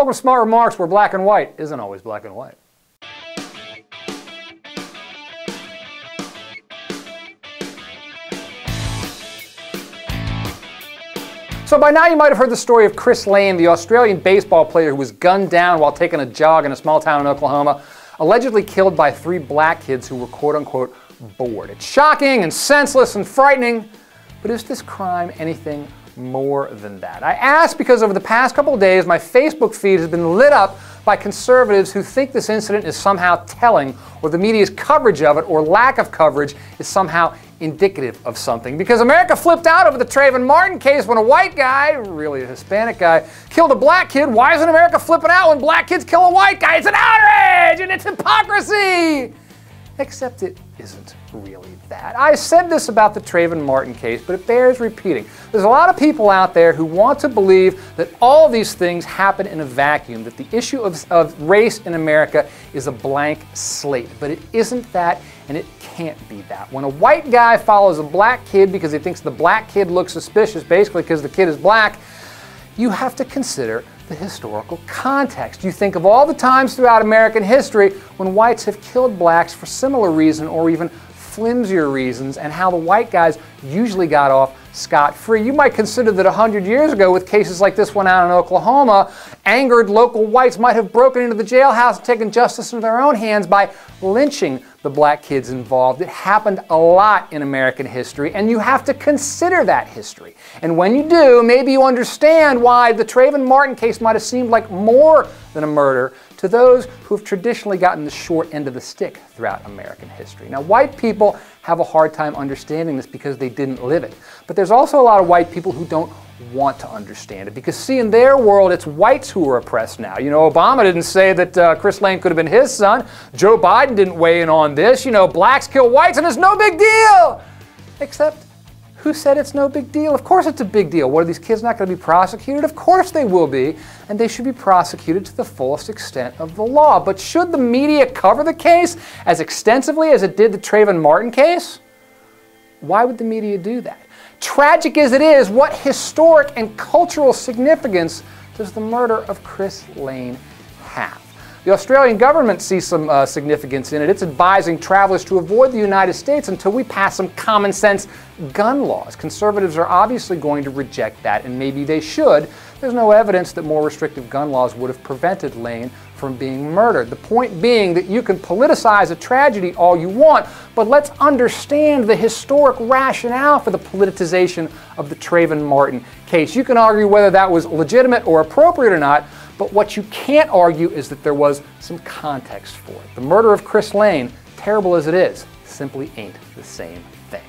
Welcome to Smart Remarks, where black and white isn't always black and white. So by now you might have heard the story of Chris Lane, the Australian baseball player who was gunned down while taking a jog in a small town in Oklahoma, allegedly killed by 3 black kids who were quote-unquote bored. It's shocking and senseless and frightening, but is this crime anything more than that? I ask because over the past couple of days my Facebook feed has been lit up by conservatives who think this incident is somehow telling, or the media's coverage of it or lack of coverage is somehow indicative of something. Because America flipped out over the Trayvon Martin case when a white guy, really a Hispanic guy, killed a black kid. Why isn't America flipping out when black kids kill a white guy? It's an outrage and it's hypocrisy! Except it isn't really that. I said this about the Trayvon Martin case, but it bears repeating. There's a lot of people out there who want to believe that all of these things happen in a vacuum, that the issue of race in America is a blank slate. But it isn't that, and it can't be that. When a white guy follows a black kid because he thinks the black kid looks suspicious, basically because the kid is black, you have to consider the historical context. You think of all the times throughout American history when whites have killed blacks for similar reason or even flimsier reasons, and how the white guys usually got off scot-free. You might consider that 100 years ago, with cases like this one out in Oklahoma, angered local whites might have broken into the jailhouse and taken justice into their own hands by lynching the black kids involved. It happened a lot in American history, and you have to consider that history. And when you do, maybe you understand why the Trayvon Martin case might have seemed like more than a murder to those who have traditionally gotten the short end of the stick throughout American history. Now, white people have a hard time understanding this because they didn't live it. But there's also a lot of white people who don't want to understand it, because see, in their world, it's whites who are oppressed now. You know, Obama didn't say that Chris Lane could have been his son. Joe Biden didn't weigh in on this. You know, blacks kill whites and it's no big deal. Except, who said it's no big deal? Of course it's a big deal. What, are these kids not going to be prosecuted? Of course they will be, and they should be prosecuted to the fullest extent of the law. But should the media cover the case as extensively as it did the Trayvon Martin case? Why would the media do that? Tragic as it is, what historic and cultural significance does the murder of Chris Lane have? The Australian government sees some significance in it. It's advising travelers to avoid the United States until we pass some common sense gun laws. Conservatives are obviously going to reject that, and maybe they should. There's no evidence that more restrictive gun laws would have prevented Lane from being murdered. The point being that you can politicize a tragedy all you want, but let's understand the historic rationale for the politicization of the Trayvon Martin case. You can argue whether that was legitimate or appropriate or not, but what you can't argue is that there was some context for it. The murder of Chris Lane, terrible as it is, simply ain't the same thing.